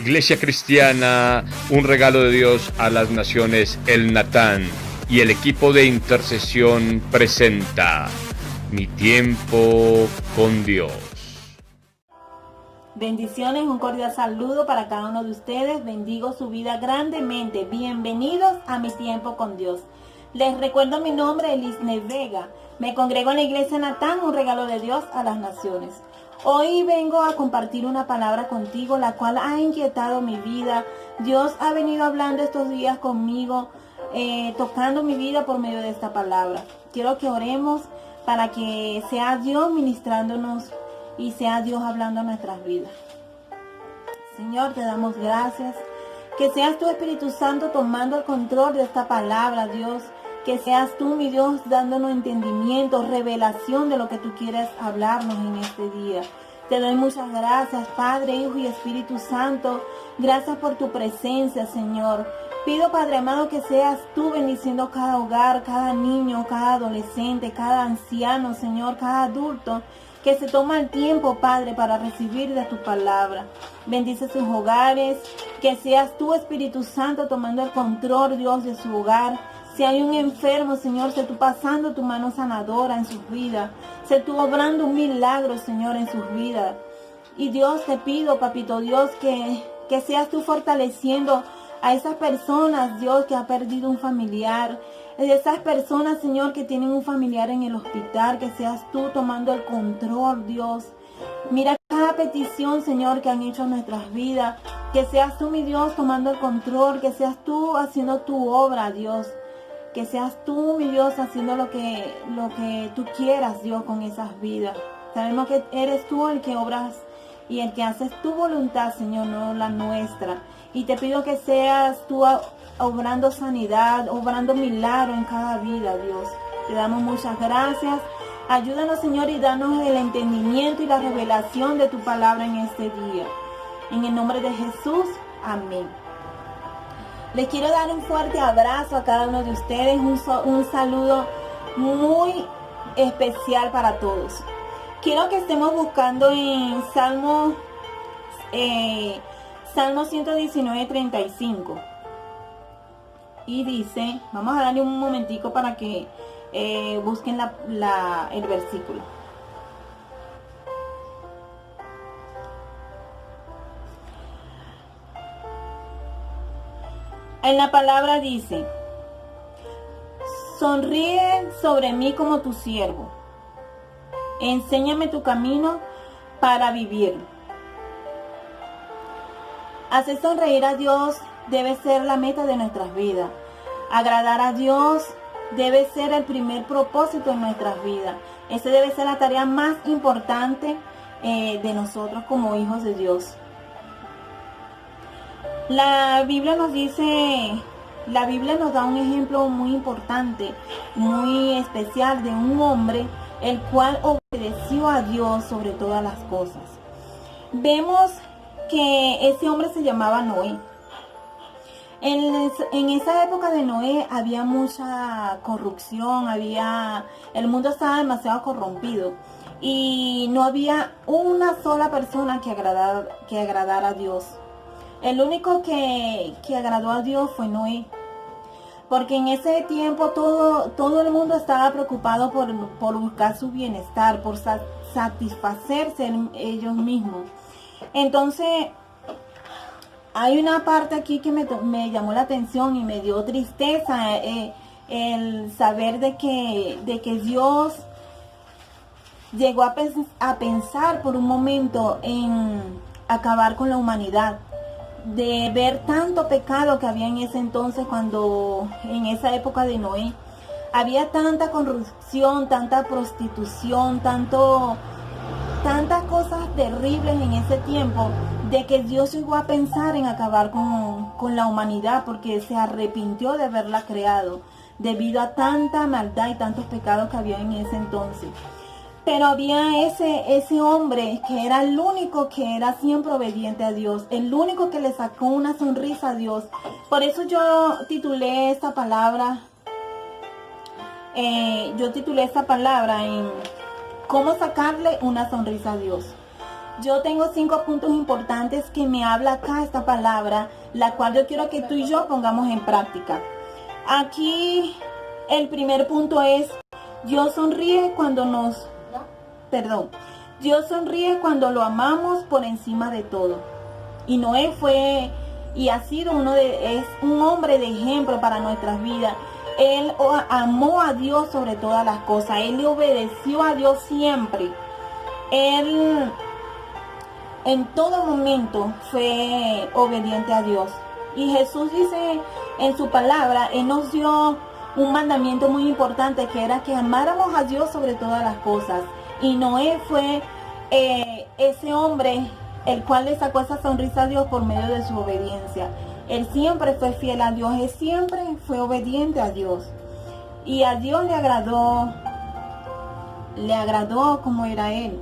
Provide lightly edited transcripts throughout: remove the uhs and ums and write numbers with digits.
Iglesia Cristiana, un regalo de Dios a las naciones, el Natán y el equipo de intercesión presenta Mi tiempo con Dios. Bendiciones, un cordial saludo para cada uno de ustedes. Bendigo su vida grandemente. Bienvenidos a Mi tiempo con Dios. Les recuerdo mi nombre, Elisne Vega. Me congrego en la Iglesia Natán, un regalo de Dios a las naciones. Hoy vengo a compartir una palabra contigo, la cual ha inquietado mi vida. Dios ha venido hablando estos días conmigo, tocando mi vida por medio de esta palabra. Quiero que oremos para que sea Dios ministrándonos y sea Dios hablando a nuestras vidas. Señor, te damos gracias. Que seas tu Espíritu Santo tomando el control de esta palabra, Dios. Que seas tú, mi Dios, dándonos entendimiento, revelación de lo que tú quieres hablarnos en este día. Te doy muchas gracias, Padre, Hijo y Espíritu Santo. Gracias por tu presencia, Señor. Pido, Padre amado, que seas tú bendiciendo cada hogar, cada niño, cada adolescente, cada anciano, Señor, cada adulto que se toma el tiempo, Padre, para recibir de tu palabra. Bendice sus hogares, que seas tú, Espíritu Santo, tomando el control, Dios, de su hogar. Si hay un enfermo, Señor, sé tú pasando tu mano sanadora en sus vidas. Sé tú obrando un milagro, Señor, en sus vidas. Y Dios, te pido, Papito Dios, que seas tú fortaleciendo a esas personas, Dios, que ha perdido un familiar. De esas personas, Señor, que tienen un familiar en el hospital, que seas tú tomando el control, Dios. Mira cada petición, Señor, que han hecho en nuestras vidas. Que seas tú, mi Dios, tomando el control. Que seas tú haciendo tu obra, Dios. Que seas tú, mi Dios, haciendo lo que tú quieras, Dios, con esas vidas. Sabemos que eres tú el que obras y el que haces tu voluntad, Señor, no la nuestra. Y te pido que seas tú obrando sanidad, obrando milagro en cada vida, Dios. Te damos muchas gracias. Ayúdanos, Señor, y danos el entendimiento y la revelación de tu palabra en este día. En el nombre de Jesús, amén. Les quiero dar un fuerte abrazo a cada uno de ustedes, un saludo muy especial para todos. Quiero que estemos buscando en Salmo 119, 35. Y dice, vamos a darle un momentico para que busquen el versículo. En la palabra dice, sonríe sobre mí como tu siervo. Enséñame tu camino para vivir. Hacer sonreír a Dios debe ser la meta de nuestras vidas. Agradar a Dios debe ser el primer propósito en nuestras vidas. Esa debe ser la tarea más importante de nosotros como hijos de Dios. La Biblia nos da un ejemplo muy importante, muy especial de un hombre el cual obedeció a Dios sobre todas las cosas. Vemos que ese hombre se llamaba Noé. En esa época de Noé había mucha corrupción, el mundo estaba demasiado corrompido y no había una sola persona que agradara a Dios. El único que agradó a Dios fue Noé. Porque en ese tiempo todo el mundo estaba preocupado por buscar su bienestar, por satisfacerse ellos mismos. Entonces, hay una parte aquí que me llamó la atención y me dio tristeza, el saber de que Dios llegó a pensar por un momento en acabar con la humanidad. De ver tanto pecado que había en ese entonces, en esa época de Noé, había tanta corrupción, tanta prostitución, tantas cosas terribles en ese tiempo, de que Dios llegó a pensar en acabar con la humanidad, porque se arrepintió de haberla creado, debido a tanta maldad y tantos pecados que había en ese entonces. Pero había ese hombre que era el único que era siempre obediente a Dios, el único que le sacó una sonrisa a Dios. Por eso yo titulé esta palabra en cómo sacarle una sonrisa a Dios. yo tengo 5 puntos importantes que me habla acá esta palabra, la cual yo quiero que tú y yo pongamos en práctica. Aquí el primer punto es, Dios sonríe cuando Dios sonríe cuando lo amamos por encima de todo. Y Noé fue y ha sido es un hombre de ejemplo para nuestras vidas. Él amó a Dios sobre todas las cosas. Él le obedeció a Dios siempre. Él en todo momento fue obediente a Dios. Y Jesús dice en su palabra, Él nos dio un mandamiento muy importante, que era que amáramos a Dios sobre todas las cosas. Y Noé fue ese hombre el cual le sacó esa sonrisa a Dios por medio de su obediencia. Él siempre fue fiel a Dios, él siempre fue obediente a Dios. Y a Dios le agradó como era él.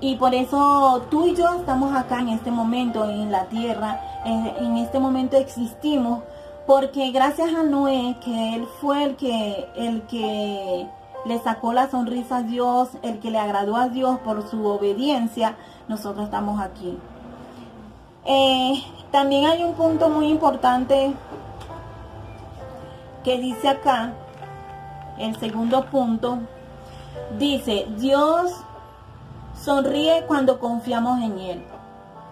Y por eso tú y yo estamos acá en este momento en la tierra, en este momento existimos, porque gracias a Noé, que él fue el que le sacó la sonrisa a Dios, el que le agradó a Dios por su obediencia, nosotros estamos aquí. También hay un punto muy importante que dice acá, el segundo punto, dice, Dios sonríe cuando confiamos en Él.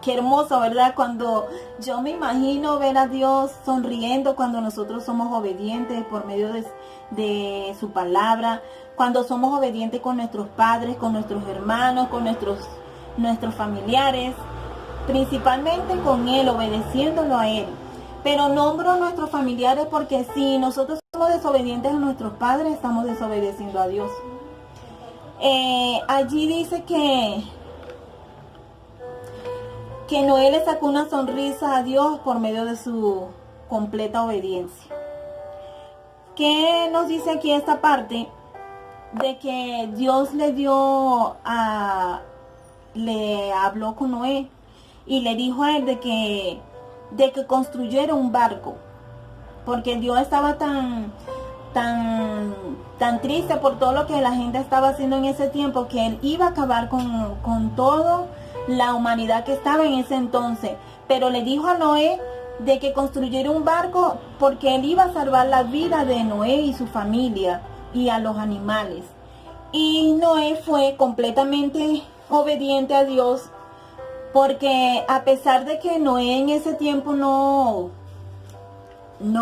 Qué hermoso, ¿verdad? Cuando yo me imagino ver a Dios sonriendo cuando nosotros somos obedientes por medio de su palabra, cuando somos obedientes con nuestros padres, con nuestros hermanos, con nuestros familiares, principalmente con Él, obedeciéndolo a Él. Pero nombro a nuestros familiares porque si nosotros somos desobedientes a nuestros padres, estamos desobedeciendo a Dios. Allí dice que Noé le sacó una sonrisa a Dios por medio de su completa obediencia. ¿Qué nos dice aquí esta parte? De que Dios le habló con Noé y le dijo a él de que construyera un barco, porque Dios estaba tan triste por todo lo que la gente estaba haciendo en ese tiempo, que él iba a acabar con toda la humanidad que estaba en ese entonces. Pero le dijo a Noé de que construyera un barco porque él iba a salvar la vida de Noé y su familia y a los animales. Y Noé fue completamente obediente a Dios, porque a pesar de que Noé en ese tiempo no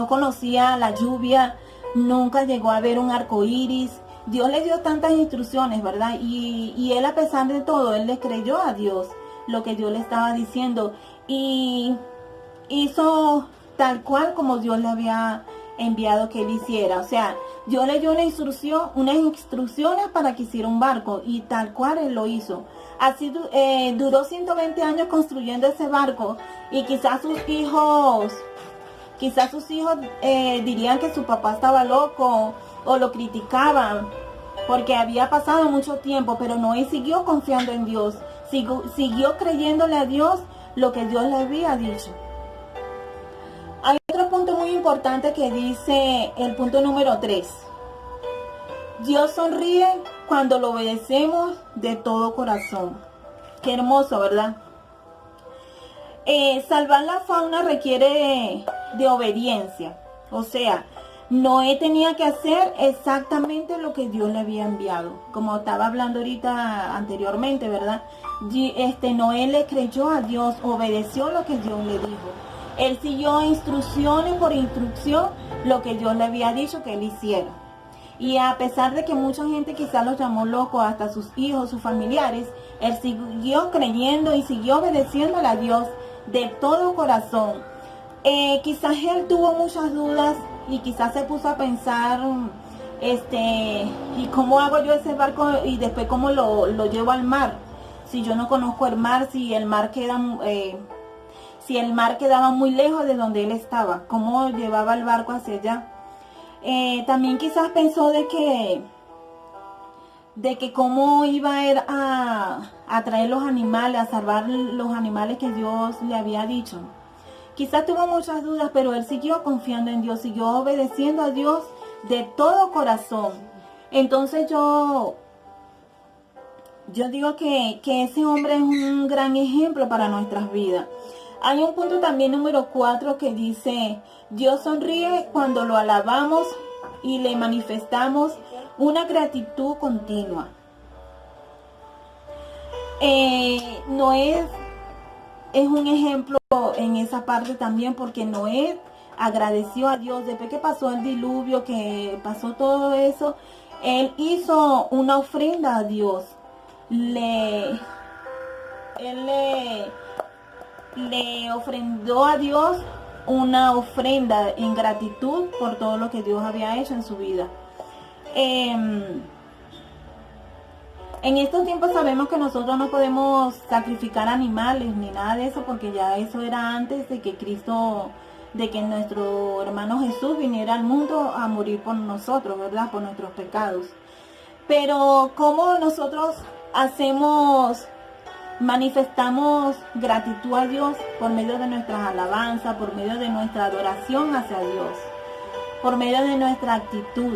conocía la lluvia, nunca llegó a ver un arco iris, Dios le dio tantas instrucciones, ¿verdad? Y él, a pesar de todo, él le creyó a Dios lo que Dios le estaba diciendo y hizo tal cual como Dios le había enviado que él hiciera. O sea, Dios le dio unas instrucciones para que hiciera un barco y tal cual él lo hizo. Así duró 120 años construyendo ese barco, y quizás sus hijos dirían que su papá estaba loco o lo criticaban porque había pasado mucho tiempo, pero Noé siguió confiando en Dios, siguió creyéndole a Dios lo que Dios le había dicho. Hay otro punto muy importante que dice el punto número 3. Dios sonríe cuando lo obedecemos de todo corazón. Qué hermoso, ¿verdad? Salvar la fauna requiere de obediencia. O sea, Noé tenía que hacer exactamente lo que Dios le había enviado. Como estaba hablando ahorita anteriormente, ¿verdad? Noé le creyó a Dios, obedeció lo que Dios le dijo. Él siguió instrucciones por instrucción lo que Dios le había dicho que él hiciera. Y a pesar de que mucha gente quizás los llamó locos, hasta sus hijos, sus familiares, él siguió creyendo y siguió obedeciéndole a Dios de todo corazón. Quizás él tuvo muchas dudas y quizás se puso a pensar, ¿y cómo hago yo ese barco? Y después, ¿cómo lo llevo al mar? Si yo no conozco el mar, si el mar quedaba muy lejos de donde él estaba, ¿cómo llevaba el barco hacia allá? También quizás pensó de que cómo iba a ir a traer los animales, a salvar los animales que Dios le había dicho. Quizás tuvo muchas dudas, pero él siguió confiando en Dios, siguió obedeciendo a Dios de todo corazón. Entonces yo Yo digo que ese hombre es un gran ejemplo para nuestras vidas. Hay un punto también número 4 que dice, Dios sonríe cuando lo alabamos y le manifestamos una gratitud continua. Noé es un ejemplo en esa parte también, porque Noé agradeció a Dios después que pasó el diluvio, que pasó todo eso. Él hizo una ofrenda a Dios. Él le ofrendó a Dios una ofrenda en gratitud por todo lo que Dios había hecho en su vida. En estos tiempos sabemos que nosotros no podemos sacrificar animales ni nada de eso, porque ya eso era antes de que nuestro hermano Jesús viniera al mundo a morir por nosotros, ¿verdad? Por nuestros pecados. Pero ¿cómo nosotros manifestamos gratitud a Dios? Por medio de nuestras alabanzas, por medio de nuestra adoración hacia Dios, por medio de nuestra actitud.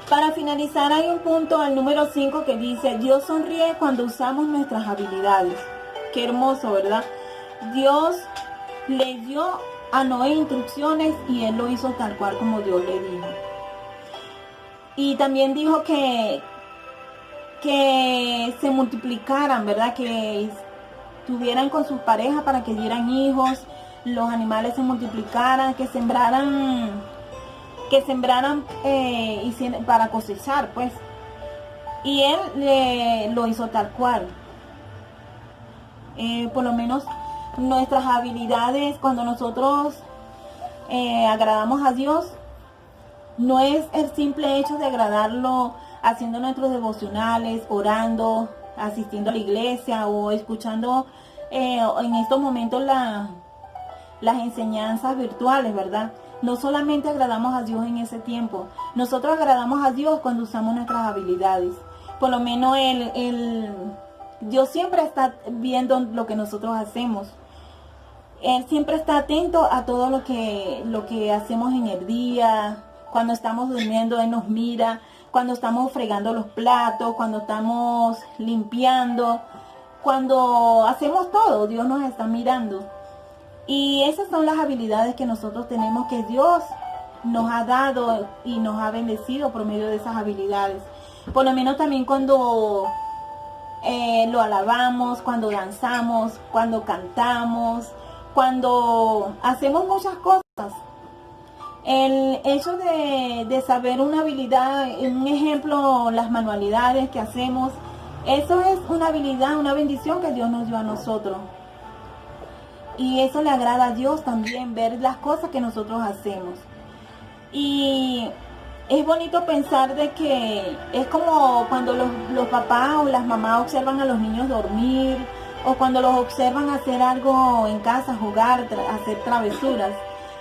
Para finalizar, hay un punto, el número 5, que dice, Dios sonríe cuando usamos nuestras habilidades. Qué hermoso, ¿verdad? Dios le dio a Noé instrucciones y él lo hizo tal cual como Dios le dijo. Y también dijo que se multiplicaran, ¿verdad? Que estuvieran con sus parejas para que dieran hijos, los animales se multiplicaran, que sembraran para cosechar, pues. Y él lo hizo tal cual. Por lo menos nuestras habilidades, cuando nosotros agradamos a Dios, no es el simple hecho de agradarlo haciendo nuestros devocionales, orando, asistiendo a la iglesia o escuchando en estos momentos las enseñanzas virtuales, ¿verdad? No solamente agradamos a Dios en ese tiempo, nosotros agradamos a Dios cuando usamos nuestras habilidades. Por lo menos Dios siempre está viendo lo que nosotros hacemos. Él siempre está atento a todo lo que hacemos en el día. Cuando estamos durmiendo, Él nos mira. Cuando estamos fregando los platos, cuando estamos limpiando, cuando hacemos todo, Dios nos está mirando. Y esas son las habilidades que nosotros tenemos, que Dios nos ha dado y nos ha bendecido por medio de esas habilidades. Por lo menos también cuando lo alabamos, cuando danzamos, cuando cantamos, cuando hacemos muchas cosas. El hecho de saber una habilidad, un ejemplo, las manualidades que hacemos, eso es una habilidad, una bendición que Dios nos dio a nosotros. Y eso le agrada a Dios también, ver las cosas que nosotros hacemos. Y es bonito pensar de que es como cuando los papás o las mamás observan a los niños dormir, o cuando los observan hacer algo en casa, jugar, hacer travesuras.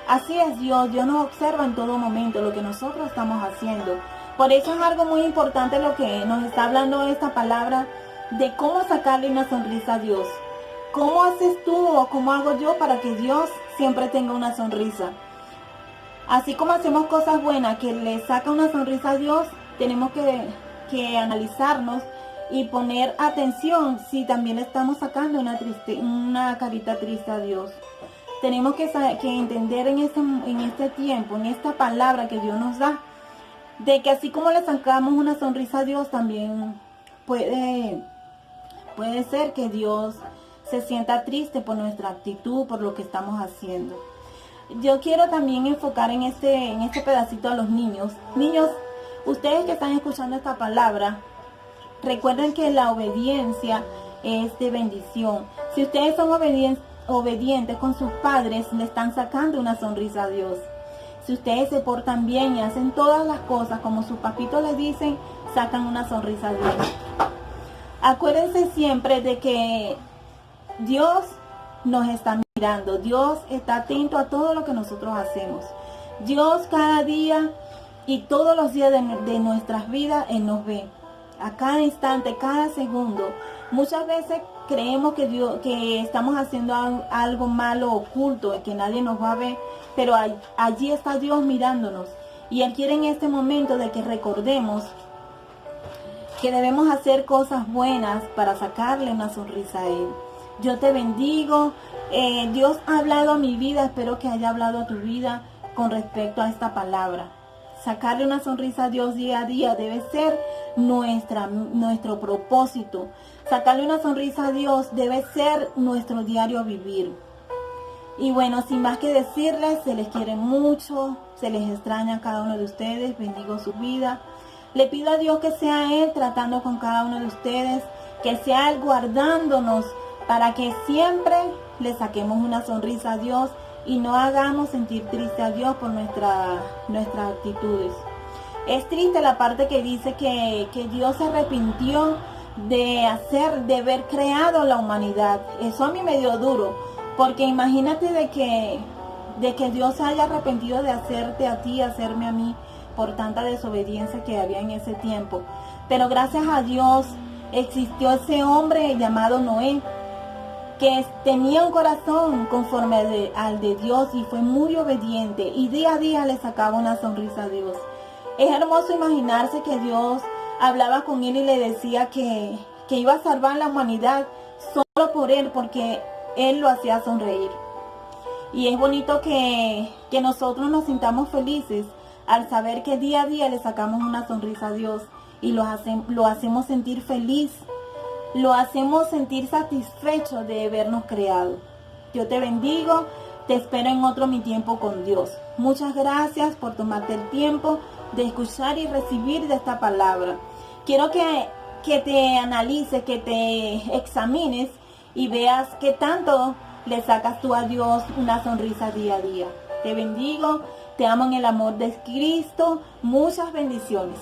Así es Dios nos observa en todo momento lo que nosotros estamos haciendo. Por eso es algo muy importante lo que nos está hablando esta palabra, de cómo sacarle una sonrisa a Dios. ¿Cómo haces tú o cómo hago yo para que Dios siempre tenga una sonrisa? Así como hacemos cosas buenas que le saca una sonrisa a Dios, tenemos que analizarnos y poner atención si también estamos sacando una carita triste a Dios. Tenemos que entender en este tiempo, en esta palabra que Dios nos da, de que así como le sacamos una sonrisa a Dios, también puede ser que Dios se sienta triste por nuestra actitud, por lo que estamos haciendo. Yo quiero también enfocar en este pedacito a los niños. Niños, ustedes que están escuchando esta palabra, recuerden que la obediencia es de bendición. Si ustedes son obedientes con sus padres, le están sacando una sonrisa a Dios. Si ustedes se portan bien y hacen todas las cosas como sus papitos les dicen, sacan una sonrisa a Dios. Acuérdense siempre de que Dios nos está mirando. Dios está atento a todo lo que nosotros hacemos. Dios cada día y todos los días de nuestras vidas, Él nos ve. A cada instante, cada segundo. Muchas veces creemos que estamos haciendo algo malo, oculto, que nadie nos va a ver, pero allí está Dios mirándonos. Y Él quiere en este momento de que recordemos que debemos hacer cosas buenas para sacarle una sonrisa a Él. Yo te bendigo. Dios ha hablado a mi vida, espero que haya hablado a tu vida con respecto a esta palabra. Sacarle una sonrisa a Dios día a día debe ser nuestro propósito. Sacarle una sonrisa a Dios debe ser nuestro diario vivir. Y bueno, sin más que decirles, se les quiere mucho, se les extraña a cada uno de ustedes, bendigo su vida. Le pido a Dios que sea Él tratando con cada uno de ustedes, que sea Él guardándonos para que siempre le saquemos una sonrisa a Dios y no hagamos sentir triste a Dios por nuestras actitudes. Es triste la parte que dice que Dios se arrepintió de haber creado la humanidad. Eso a mí me dio duro, porque imagínate de que Dios se haya arrepentido de hacerte a ti, hacerme a mí, por tanta desobediencia que había en ese tiempo. Pero gracias a Dios existió ese hombre llamado Noé, que tenía un corazón conforme al de Dios y fue muy obediente y día a día le sacaba una sonrisa a Dios. Es hermoso imaginarse que Dios hablaba con él y le decía que iba a salvar la humanidad solo por él, porque él lo hacía sonreír. Y es bonito que nosotros nos sintamos felices al saber que día a día le sacamos una sonrisa a Dios y lo hacemos sentir feliz. Lo hacemos sentir satisfecho de habernos creado. Yo te bendigo, te espero en otro Mi Tiempo con Dios. Muchas gracias por tomarte el tiempo de escuchar y recibir de esta palabra. Quiero que te analices, que te examines y veas qué tanto le sacas tú a Dios una sonrisa día a día. Te bendigo, te amo en el amor de Cristo. Muchas bendiciones.